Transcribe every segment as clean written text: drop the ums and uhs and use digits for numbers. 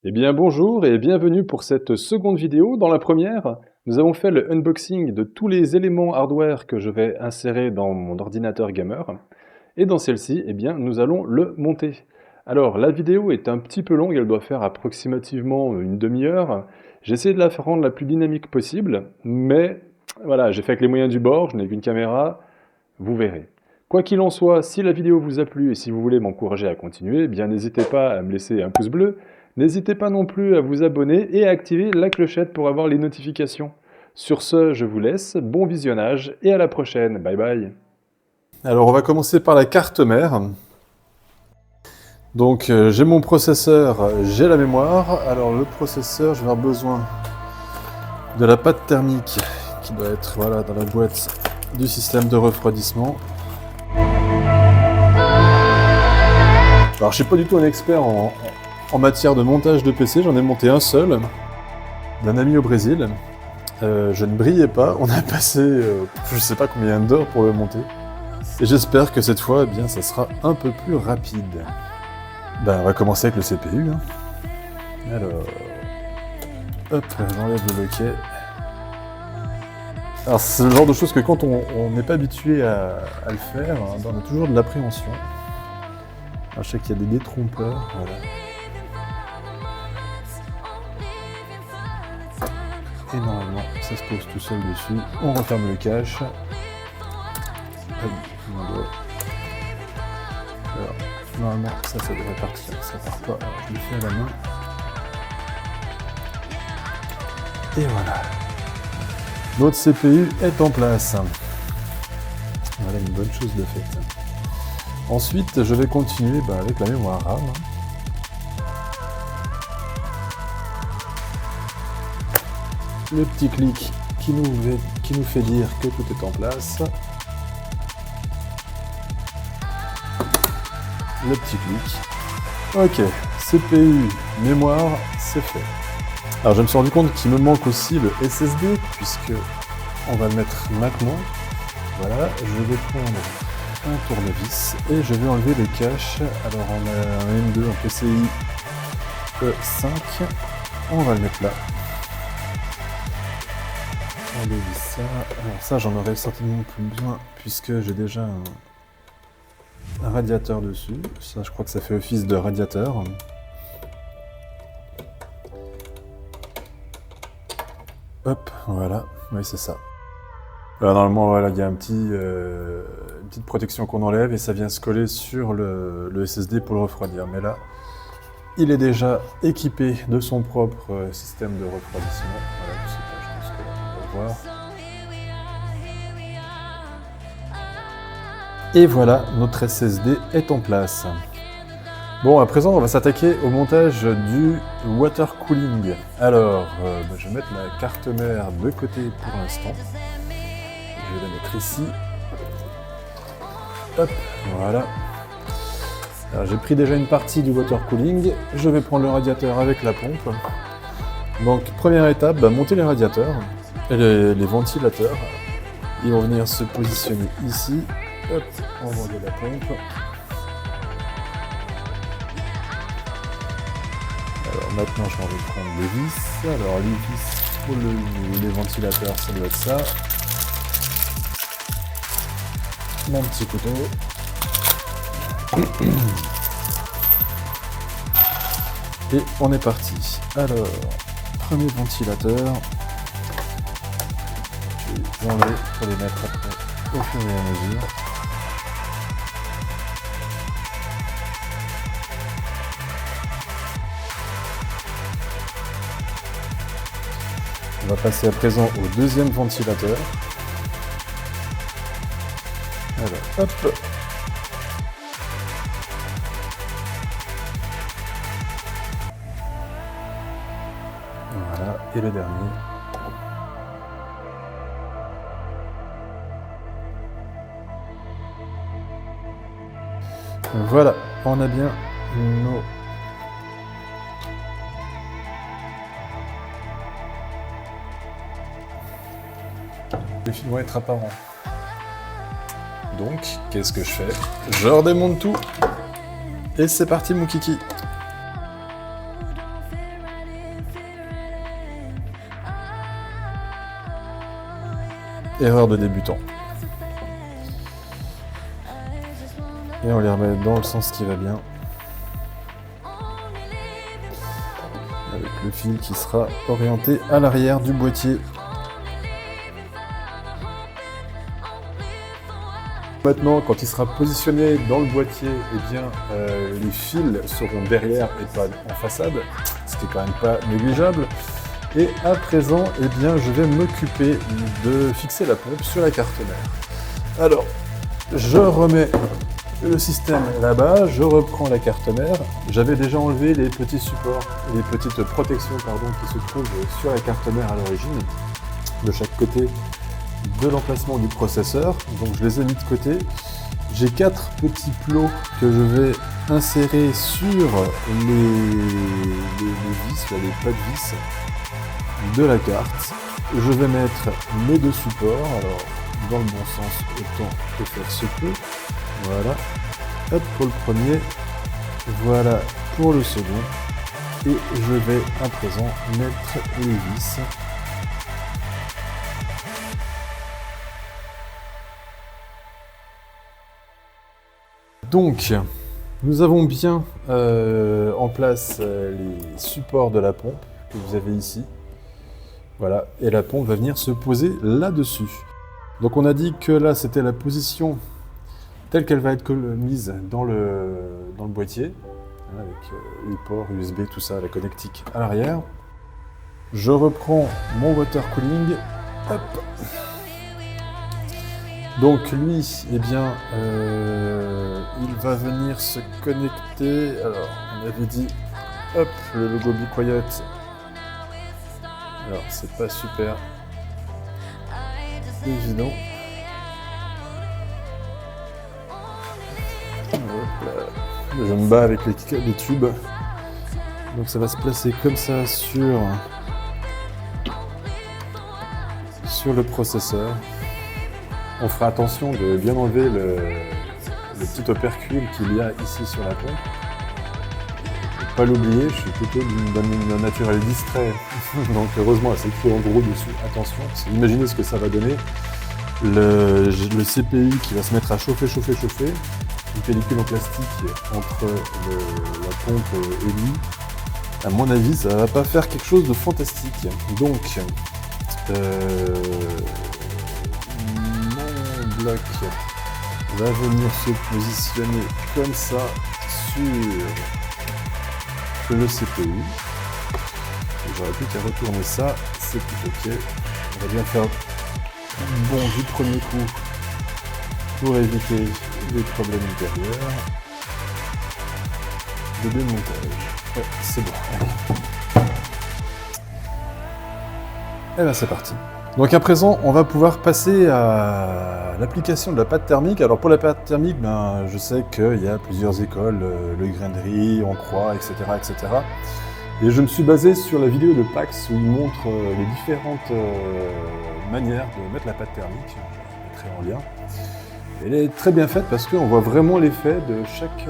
Eh bien bonjour et bienvenue pour cette seconde vidéo. Dans la première, nous avons fait le unboxing de tous les éléments hardware que je vais insérer dans mon ordinateur gamer. Et dans celle-ci, eh bien, nous allons le monter. Alors la vidéo est un petit peu longue, elle doit faire approximativement une demi-heure. J'ai essayé de la rendre la plus dynamique possible, mais voilà, j'ai fait avec les moyens du bord, je n'ai qu'une caméra, vous verrez. Quoi qu'il en soit, si la vidéo vous a plu et si vous voulez m'encourager à continuer, eh bien n'hésitez pas à me laisser un pouce bleu. N'hésitez pas non plus à vous abonner et à activer la clochette pour avoir les notifications. Sur ce, je vous laisse, bon visionnage et à la prochaine. Bye bye. Alors on va commencer par la carte mère. Donc j'ai mon processeur, j'ai la mémoire. Alors le processeur, je vais avoir besoin de la pâte thermique qui doit être voilà, dans la boîte du système de refroidissement. Alors je suis pas du tout un expert en matière de montage de PC, j'en ai monté un seul, d'un ami au Brésil. Je ne brillais pas, on a passé je sais pas combien d'heures pour le monter. Et j'espère que cette fois, eh bien, ça sera un peu plus rapide. Ben, on va commencer avec le CPU. Hein. Alors, hop, j'enlève le loquet. Alors c'est le genre de choses que quand on n'est pas habitué à le faire, hein, ben, on a toujours de l'appréhension. Alors, je sais qu'il y a des détrompeurs, voilà. Et normalement, ça se pose tout seul dessus. On referme le cache. Alors, normalement, ça devrait partir. Ça part pas. Alors, je le fais à la main. Et voilà. Notre CPU est en place. Voilà une bonne chose de faite. Ensuite, je vais continuer avec la mémoire RAM. Le petit clic qui nous fait dire que tout est en place. Le petit clic. Ok, CPU, mémoire, c'est fait. Alors je me suis rendu compte qu'il me manque aussi le SSD, puisque on va le mettre maintenant. Voilà, je vais prendre un tournevis et je vais enlever le cache. Alors on a un M2 en PCI E5, on va le mettre là. On dévisse ça. Alors ça j'en aurais certainement plus besoin puisque j'ai déjà un radiateur dessus. Ça je crois que ça fait office de radiateur. Hop, voilà, oui c'est ça. Alors, normalement voilà, il y a une petite protection qu'on enlève et ça vient se coller sur le SSD pour le refroidir. Mais là, il est déjà équipé de son propre système de refroidissement. Voilà, je sais pas, je pense qu'on va le voir. Et voilà, notre SSD est en place. Bon, à présent, on va s'attaquer au montage du water cooling. Alors, je vais mettre la carte mère de côté pour l'instant. Je vais la mettre ici. Hop, voilà. Alors, j'ai pris déjà une partie du water cooling. Je vais prendre le radiateur avec la pompe. Donc, première étape, monter les radiateurs et les ventilateurs. Ils vont venir se positionner ici. Hop, on va enlever la pompe. Alors maintenant, je vais prendre les vis. Alors les vis pour les ventilateurs, ça doit être ça. Mon petit couteau. Et on est parti. Alors, premier ventilateur. Je vais les enlever pour les mettre après au fur et à mesure. On va passer à présent au deuxième ventilateur. Alors, hop. Voilà, et le dernier. Voilà, on a bien nos... Les fils vont être apparents. Donc, qu'est-ce que je fais? Je redémonte tout. Et c'est parti mon kiki. Erreur de débutant. Et on les remet dans le sens qui va bien. Avec le fil qui sera orienté à l'arrière du boîtier. Maintenant, quand il sera positionné dans le boîtier, eh bien, les fils seront derrière et pas en façade, ce qui est quand même pas négligeable. Et à présent, eh bien, je vais m'occuper de fixer la pompe sur la carte mère. Alors, je remets le système là-bas, je reprends la carte mère. J'avais déjà enlevé les petits supports, les petites protections qui se trouvent sur la carte mère à l'origine, de chaque côté de l'emplacement du processeur. Donc je les ai mis de côté. J'ai 4 petits plots que je vais insérer sur les vis, les pas de vis de la carte. Je vais mettre mes 2 supports. Alors dans le bon sens, autant que faire se peut. Voilà. Hop pour le premier. Voilà pour le second. Et je vais à présent mettre les vis. Donc, nous avons bien en place les supports de la pompe que vous avez ici. Voilà, et la pompe va venir se poser là-dessus. Donc on a dit que là c'était la position telle qu'elle va être mise dans le boîtier, hein, avec les ports USB, tout ça, la connectique à l'arrière. Je reprends mon water cooling. Hop. Donc lui, eh bien, il va venir se connecter. Alors, on avait dit, hop, le logo Be Quiet. Alors, c'est pas super évident. Hop là. Je me bats avec les tubes. Donc ça va se placer comme ça sur le processeur. On fera attention de bien enlever le petit opercule qu'il y a ici sur la pompe. Ne pas l'oublier, je suis plutôt d'un naturel distrait. Donc heureusement, c'est écrit en gros dessus. Attention, imaginez ce que ça va donner. Le CPU qui va se mettre à chauffer. Une pellicule en plastique entre la pompe et lui. À mon avis, ça va pas faire quelque chose de fantastique. Donc, bloc va venir se positionner comme ça sur le CPU. J'aurais plus qu'à retourner ça, c'est tout ok. On va bien faire bon du premier coup pour éviter les problèmes ultérieurs. De démontage. Ouais, c'est bon. Allez. Et bien c'est parti. Donc à présent, on va pouvoir passer à l'application de la pâte thermique. Alors pour la pâte thermique, ben, je sais qu'il y a plusieurs écoles, le grainerie, on croit, etc., etc. Et je me suis basé sur la vidéo de Pax où il montre les différentes manières de mettre la pâte thermique. Je la mettrai en lien. Elle est très bien faite parce qu'on voit vraiment l'effet de chaque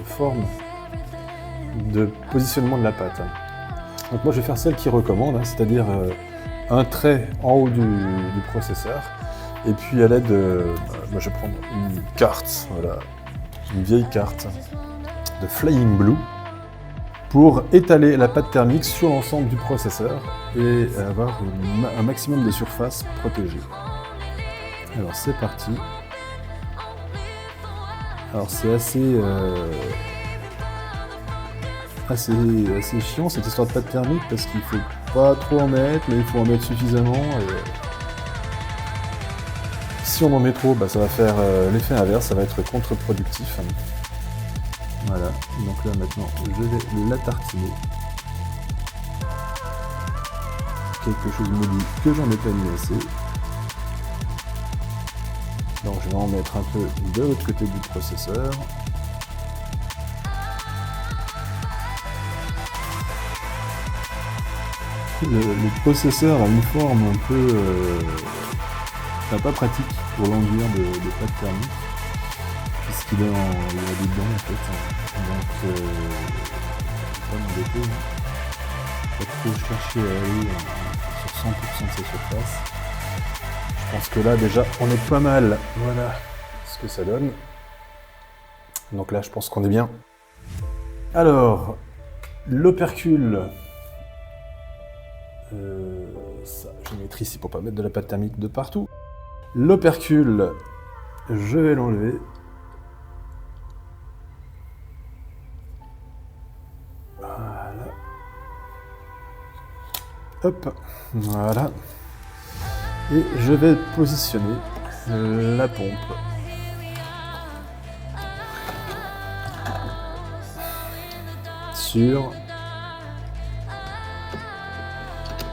forme de positionnement de la pâte. Donc moi je vais faire celle qui recommande, hein, c'est-à-dire un trait en haut du processeur, et puis à l'aide de... moi je vais prendre une carte, voilà, une vieille carte de Flying Blue, pour étaler la pâte thermique sur l'ensemble du processeur et avoir un maximum de surface protégée. Alors c'est parti. Alors c'est assez chiant cette histoire de pâte thermique parce qu'il faut pas trop en mettre, mais il faut en mettre suffisamment. Et si on en met trop, bah, ça va faire l'effet inverse, ça va être contre-productif. Voilà, donc là maintenant je vais la tartiner. Quelque chose me dit que j'en ai pas mis assez. Donc je vais en mettre un peu de l'autre côté du processeur. Le processeur a une forme un peu pas pratique pour l'enduire de pâte thermique, puisqu'il est dedans en fait. Donc pas m'embêter, pas trop chercher à aller sur 100% de sa surface. pense que là déjà on est pas mal. Voilà ce que ça donne. Donc là je pense qu'on est bien. Alors, l'opercule. Ça, je vais mettre ici pour pas mettre de la pâte thermique de partout. L'opercule, je vais l'enlever. Voilà. Hop, voilà. Et je vais positionner la pompe. Sur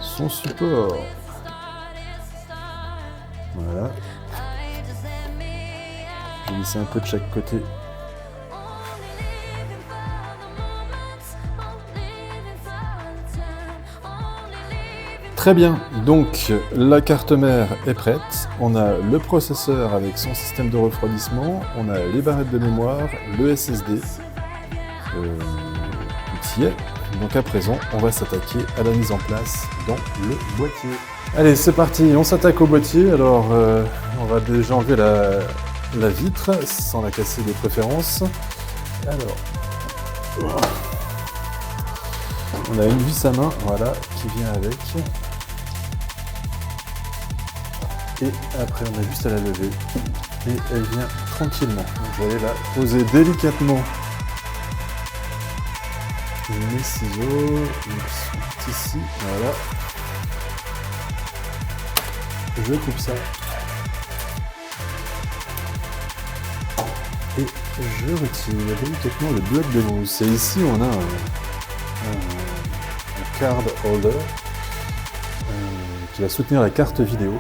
son support. Voilà. Je vais lisser un peu de chaque côté. Très bien, donc la carte mère est prête. On a le processeur avec son système de refroidissement, on a les barrettes de mémoire, le SSD. Tout y est. Donc à présent, on va s'attaquer à la mise en place dans le boîtier. Allez, c'est parti, on s'attaque au boîtier. Alors, on va déjà enlever la vitre sans la casser de préférence. Alors, on a une vis à main, voilà, qui vient avec. Et après, on a juste à la lever. Et elle vient tranquillement. Donc, je vais aller la poser délicatement. Mes ciseaux, ils sont ici, voilà. Je coupe ça. Et je retire délicatement le bloc de mousse. Et ici, on a un card holder qui va soutenir la carte vidéo.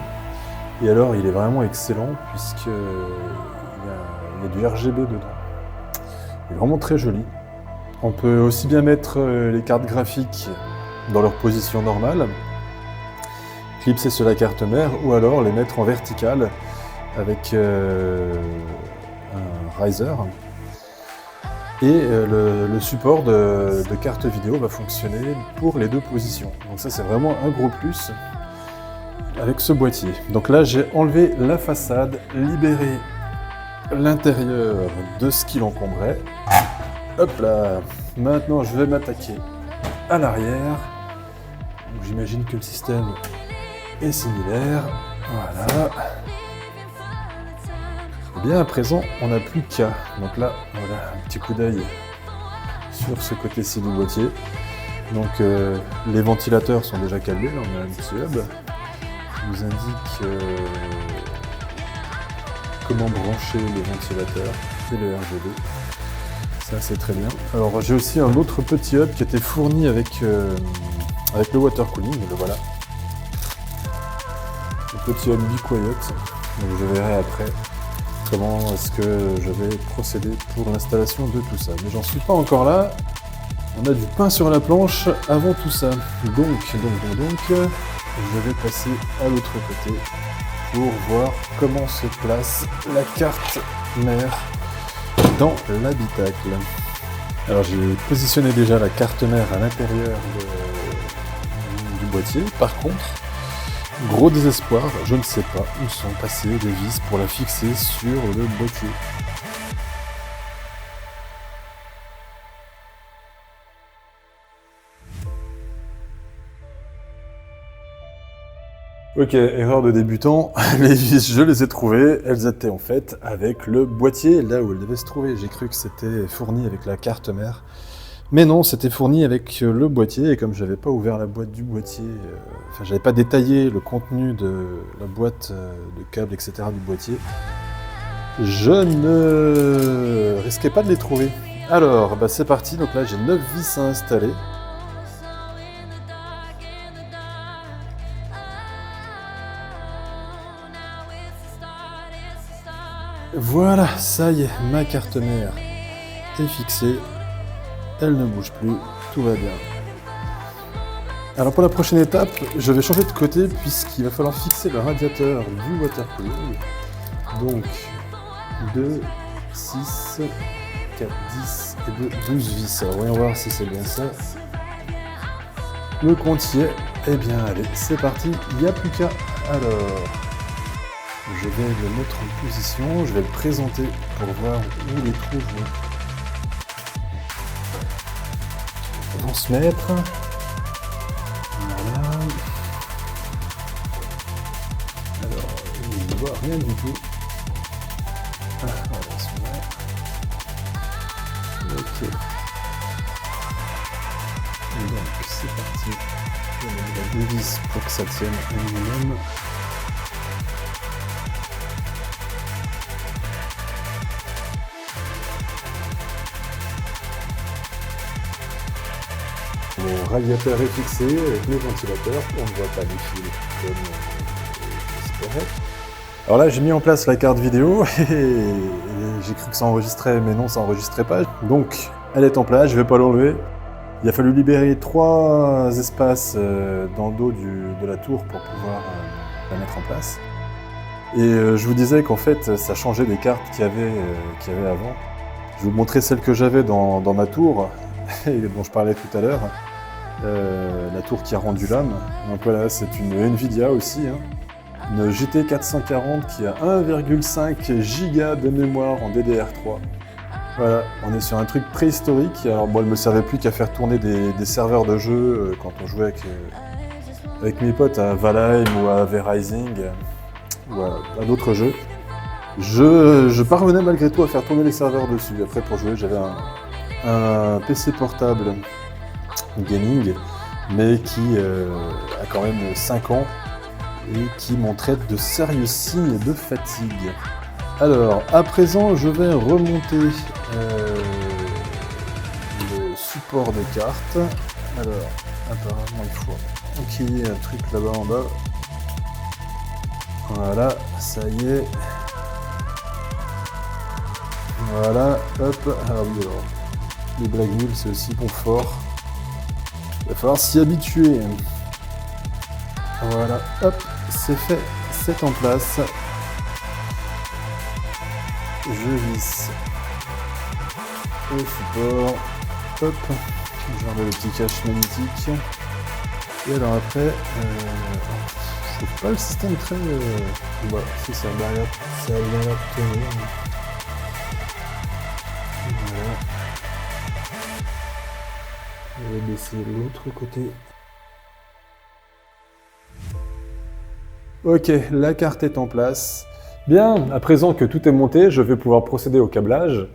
Et alors, il est vraiment excellent puisqu'il y a du RGB dedans. Il est vraiment très joli. On peut aussi bien mettre les cartes graphiques dans leur position normale, clipser sur la carte mère, ou alors les mettre en verticale avec un riser. Et le support de carte vidéo va fonctionner pour les deux positions. Donc ça, c'est vraiment un gros plus avec ce boîtier. Donc là, j'ai enlevé la façade, libéré l'intérieur de ce qui l'encombrait. Hop là, maintenant je vais m'attaquer à l'arrière. J'imagine que le système est similaire. Voilà. Et bien à présent, on n'a plus qu'à. Donc là, voilà, un petit coup d'œil sur ce côté-ci du boîtier. Donc les ventilateurs sont déjà calés. Là, on a un petit hub qui nous indique comment brancher les ventilateurs et le RGB. Ça, c'est très bien. Alors, j'ai aussi un autre petit hub qui était fourni avec le water cooling, le voilà. Le petit hub Be Quiet. Donc, je verrai après comment est-ce que je vais procéder pour l'installation de tout ça. Mais j'en suis pas encore là. On a du pain sur la planche avant tout ça. Donc, je vais passer à l'autre côté pour voir comment se place la carte mère dans l'habitacle. Alors j'ai positionné déjà la carte mère à l'intérieur du boîtier. Par contre, gros désespoir, je ne sais pas où sont passées les vis pour la fixer sur le boîtier. Ok, erreur de débutant, les vis je les ai trouvées, elles étaient en fait avec le boîtier là où elles devaient se trouver. J'ai cru que c'était fourni avec la carte mère, mais non, c'était fourni avec le boîtier, et comme j'avais pas ouvert la boîte du boîtier, enfin j'avais pas détaillé le contenu de la boîte de câbles, etc. du boîtier, je ne risquais pas de les trouver. Alors, bah c'est parti, donc là j'ai 9 vis à installer. Voilà, ça y est, ma carte mère est fixée, elle ne bouge plus, tout va bien. Alors pour la prochaine étape, je vais changer de côté puisqu'il va falloir fixer le radiateur du water cooling. Donc 2, 6, 4, 10 et 2, 12 vis. Alors voyons voir si c'est bien ça. Le compte y est. Eh bien allez, c'est parti, il n'y a plus qu'à. Alors, Je vais le mettre en position, je vais le présenter pour voir où les trous vont se mettre. Voilà. Alors, il ne voit rien du tout. Ah, voilà, celui-là. Ok. Et donc, c'est parti. Je vais mettre la vis pour que ça tienne un minimum. Mon radiateur est fixé avec mes ventilateurs, on ne voit pas les fils comme j'espérais. Alors là j'ai mis en place la carte vidéo et j'ai cru que ça enregistrait, mais non ça enregistrait pas. Donc elle est en place, je ne vais pas l'enlever. Il a fallu libérer 3 espaces dans le dos de la tour pour pouvoir la mettre en place. Et je vous disais qu'en fait ça changeait des cartes qu'il y avait avant. Je vais vous montrer celle que j'avais dans ma tour et dont je parlais tout à l'heure. La tour qui a rendu l'âme. Donc voilà, c'est une Nvidia aussi, hein. Une GT 440 qui a 1,5 Go de mémoire en DDR3. Voilà, on est sur un truc préhistorique. Alors bon, elle ne me servait plus qu'à faire tourner des serveurs de jeu quand on jouait avec mes potes à Valheim ou à V-Rising ou à d'autres jeux. Je parvenais malgré tout à faire tourner les serveurs dessus. Après pour jouer, j'avais un PC portable gaming, mais qui a quand même 5 ans et qui montrait de sérieux signes de fatigue. Alors, à présent, je vais remonter le support des cartes. Alors, apparemment, il faut enquiller un truc là-bas en bas. Voilà, ça y est. Voilà, hop. Ah oui, alors, les blagues nulles, c'est aussi confort. Il va falloir s'y habituer. Voilà, hop, c'est fait, c'est en place. Je visse au support. Hop, je remets le petit cache magnétique. Et alors après, je trouve pas le système très... Voilà, si ça a bien l'air de tenir. Voilà. Je vais baisser l'autre côté. Ok, la carte est en place. Bien, à présent que tout est monté, je vais pouvoir procéder au câblage.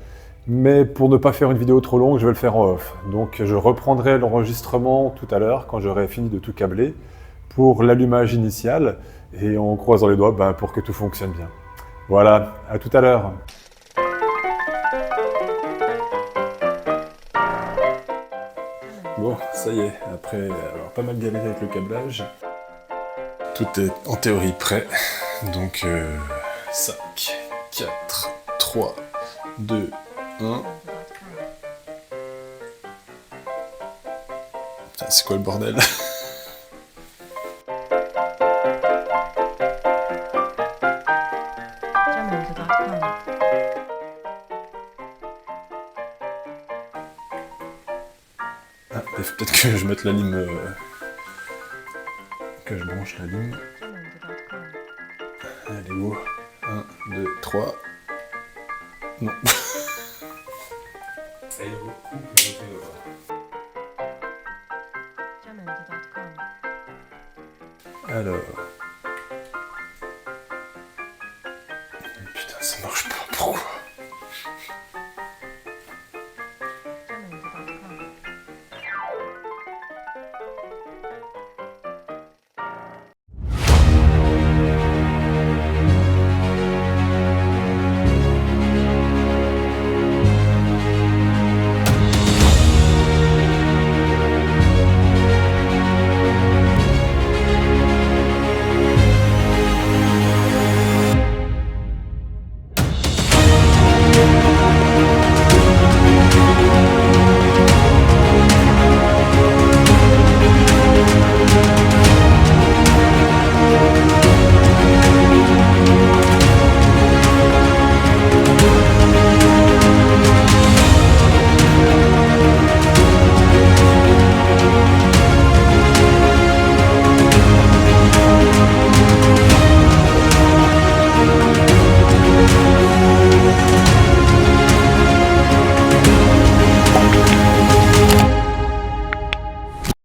Mais pour ne pas faire une vidéo trop longue, je vais le faire en off. Donc je reprendrai l'enregistrement tout à l'heure quand j'aurai fini de tout câbler pour l'allumage initial et en croisant les doigts pour que tout fonctionne bien. Voilà, à tout à l'heure. Bon, ça y est, après avoir pas mal galéré avec le câblage, tout est en théorie prêt. Donc 5, 4, 3, 2, 1. Putain, c'est quoi le bordel? Ah, il faut peut-être que je mette la ligne... que je branche la ligne. Allez, où? 1, 2, 3. Non. Alors... Putain, ça marche pas, pourquoi?